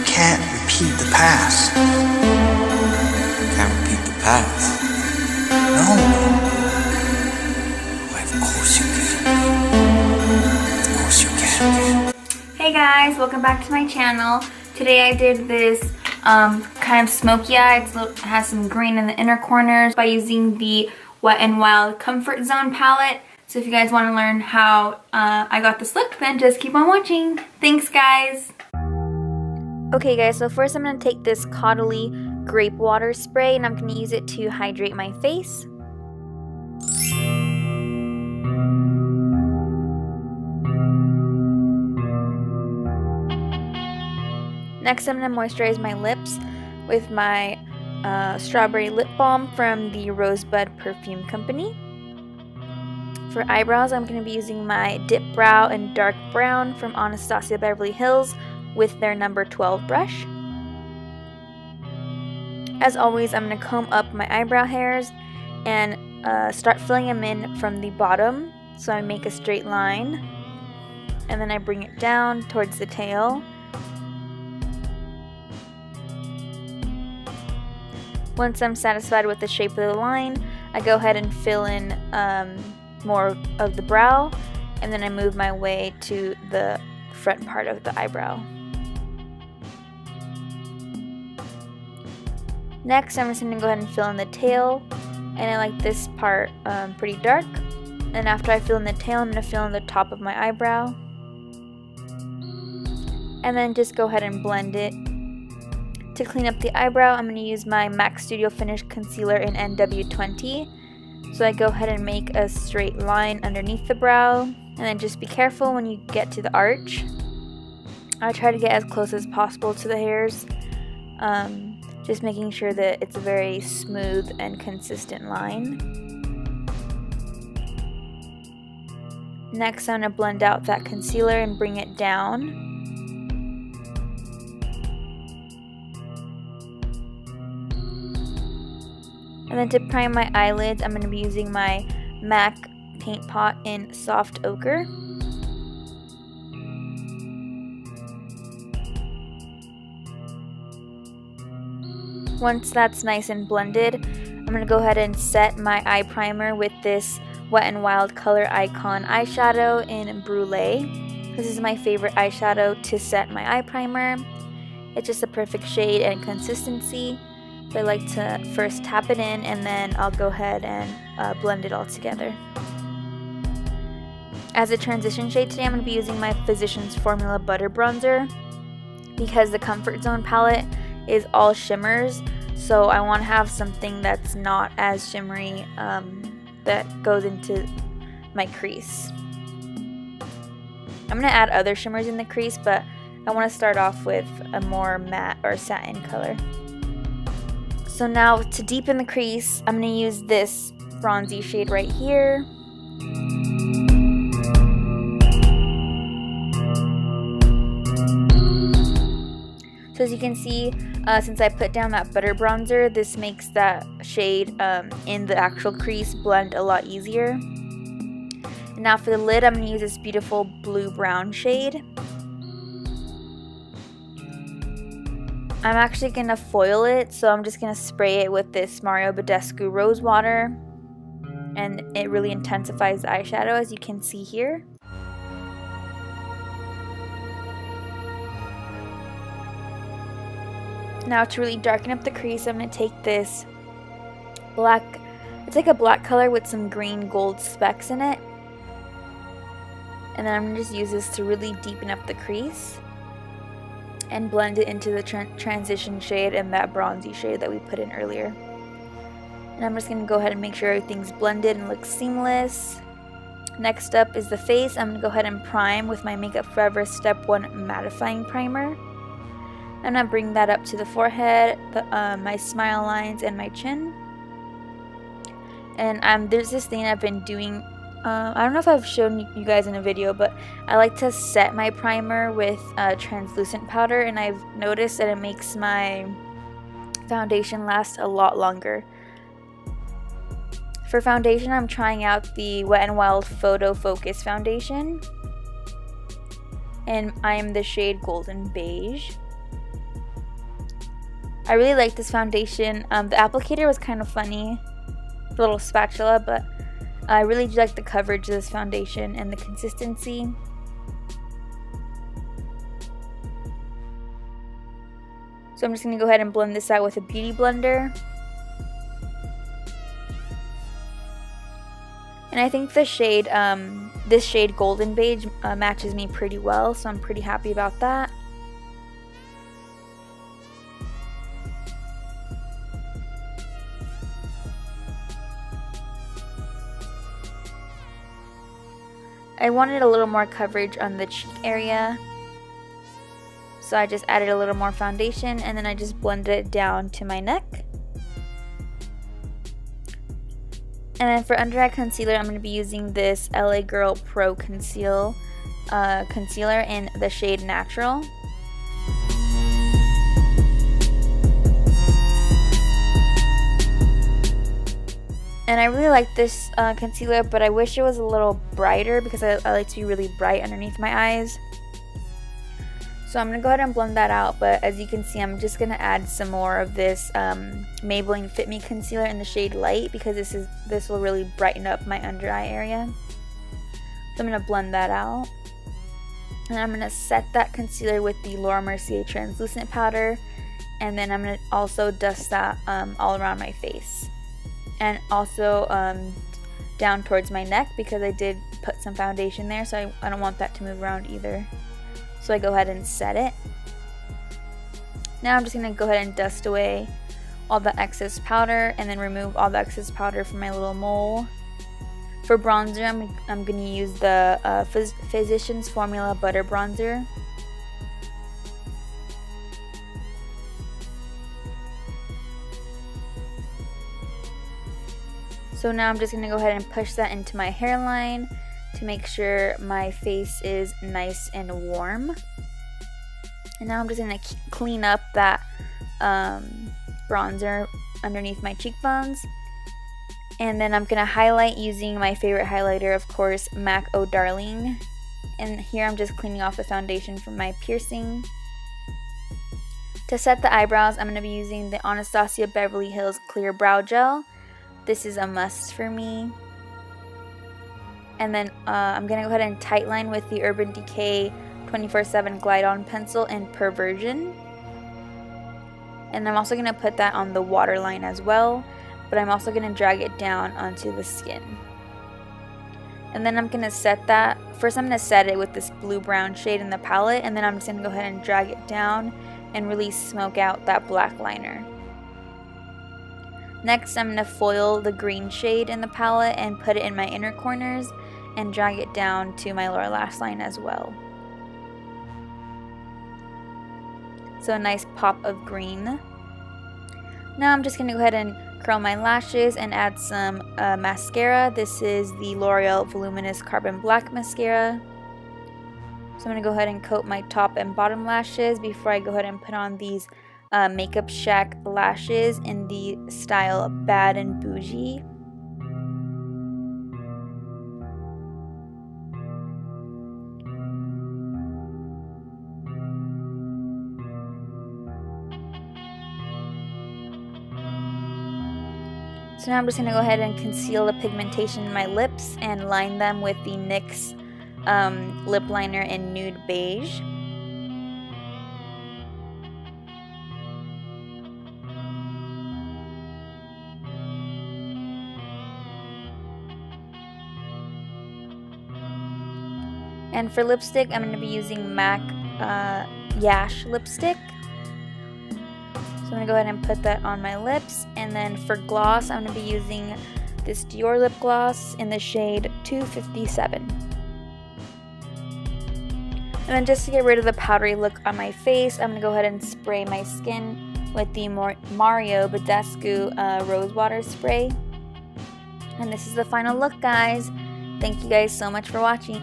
Can't repeat the past. Can't repeat the past. No. Why, of course you can. Of course you can. Hey guys, welcome back to my channel. Today I did this kind of smoky eye. It has some green in the inner corners by using the Wet n Wild Comfort Zone palette. So if you guys want to learn how I got this look, then just keep on watching. Thanks guys! Okay guys, so first I'm going to take this CAUDALIE grape water spray and I'm going to use it to hydrate my face. Next I'm going to moisturize my lips with my strawberry lip balm from the Rosebud perfume company. For eyebrows, I'm going to be using my Dip Brow in Dark Brown from Anastasia Beverly Hills with their number 12 brush. As always, I'm going to comb up my eyebrow hairs and start filling them in from the bottom. So I make a straight line and then I bring it down towards the tail. Once I'm satisfied with the shape of the line, I go ahead and fill in more of the brow, and then I move my way to the front part of the eyebrow. Next, I'm just going to go ahead and fill in the tail, and I like this part pretty dark. And after I fill in the tail, I'm going to fill in the top of my eyebrow, and then just go ahead and blend it. To clean up the eyebrow, I'm going to use my MAC Studio Finish Concealer in NW20. So I go ahead and make a straight line underneath the brow, and then just be careful when you get to the arch. I try to get as close as possible to the hairs, just making sure that it's a very smooth and consistent line. Next, I'm going to blend out that concealer and bring it down. And then to prime my eyelids, I'm going to be using my MAC Paint Pot in Soft Ochre. Once that's nice and blended, I'm going to go ahead and set my eye primer with this Wet n Wild Color Icon eyeshadow in Brulee. This is my favorite eyeshadow to set my eye primer. It's just a perfect shade and consistency. So I like to first tap it in and then I'll go ahead and blend it all together. As a transition shade today, I'm going to be using my Physicians Formula Butter Bronzer because the Comfort Zone palette is all shimmers. So I want to have something that's not as shimmery that goes into my crease. I'm going to add other shimmers in the crease, but I want to start off with a more matte or satin color. So now to deepen the crease, I'm going to use this bronzy shade right here. So as you can see, since I put down that butter bronzer, this makes that shade in the actual crease blend a lot easier. And now for the lid, I'm going to use this beautiful blue-brown shade. I'm actually going to foil it, so I'm just going to spray it with this MARO BADESCU Rose Water, and it really intensifies the eyeshadow, as you can see here. Now to really darken up the crease, I'm going to take this black, it's like a black color with some green gold specks in it, and then I'm going to just use this to really deepen up the crease and blend it into the transition shade and that bronzy shade that we put in earlier. And I'm just going to go ahead and make sure everything's blended and looks seamless. Next up is the face. I'm going to go ahead and prime with my Makeup Forever Step 1 Mattifying Primer. I'm going to bring that up to the forehead, my smile lines, and my chin. And there's this thing I've been doing. I don't know if I've shown you guys in a video, but I like to set my primer with translucent powder, and I've noticed that it makes my foundation last a lot longer. For foundation, I'm trying out the Wet n Wild Photo Focus foundation. and I am the shade Golden Beige. I really like this foundation. The applicator was kind of funny, the little spatula, but I really do like the coverage of this foundation and the consistency. So I'm just going to go ahead and blend this out with a beauty blender. And I think the shade, this shade Golden Beige matches me pretty well, so I'm pretty happy about that. I wanted a little more coverage on the cheek area, so I just added a little more foundation, and then I just blended it down to my neck. And then for under eye concealer, I'm going to be using this LA Girl Pro Concealer in the shade Natural. And I really like this concealer, but I wish it was a little brighter because I like to be really bright underneath my eyes. So I'm going to go ahead and blend that out, but as you can see, I'm just going to add some more of this Maybelline Fit Me Concealer in the shade Light because this will really brighten up my under eye area. So I'm going to blend that out. And I'm going to set that concealer with the Laura Mercier Translucent Powder, and then I'm going to also dust that all around my face. And also down towards my neck because I did put some foundation there, so I don't want that to move around either. So I go ahead and set it. Now I'm just going to go ahead and dust away all the excess powder and then remove all the excess powder from my little mole. For bronzer, I'm going to use the Physicians Formula Butter Bronzer. So now I'm just going to go ahead and push that into my hairline to make sure my face is nice and warm. And now I'm just going to clean up that bronzer underneath my cheekbones. And then I'm going to highlight using my favorite highlighter, of course, MAC Oh Darling. And here I'm just cleaning off the foundation from my piercing. To set the eyebrows, I'm going to be using the Anastasia Beverly Hills Clear Brow Gel. This is a must for me. And then I'm going to go ahead and tightline with the Urban Decay 24/7 Glide On Pencil in Perversion. And I'm also going to put that on the waterline as well, but I'm also going to drag it down onto the skin. And then I'm going to set that. First I'm going to set it with this blue-brown shade in the palette, and then I'm just going to go ahead and drag it down and really smoke out that black liner. Next, I'm going to foil the green shade in the palette and put it in my inner corners and drag it down to my lower lash line as well. So a nice pop of green. Now I'm just going to go ahead and curl my lashes and add some mascara. This is the L'Oreal Voluminous Carbon Black Mascara. So I'm going to go ahead and coat my top and bottom lashes before I go ahead and put on these Makeup Shack lashes in the style Bad and Bougie. So now I'm just going to go ahead and conceal the pigmentation in my lips and line them with the NYX lip liner in Nude Beige. And for lipstick, I'm going to be using MAC Yash lipstick. So I'm going to go ahead and put that on my lips. And then for gloss, I'm going to be using this Dior lip gloss in the shade 257. And then just to get rid of the powdery look on my face, I'm going to go ahead and spray my skin with the MARO BADESCU Rose Water Spray. And this is the final look, guys. Thank you guys so much for watching.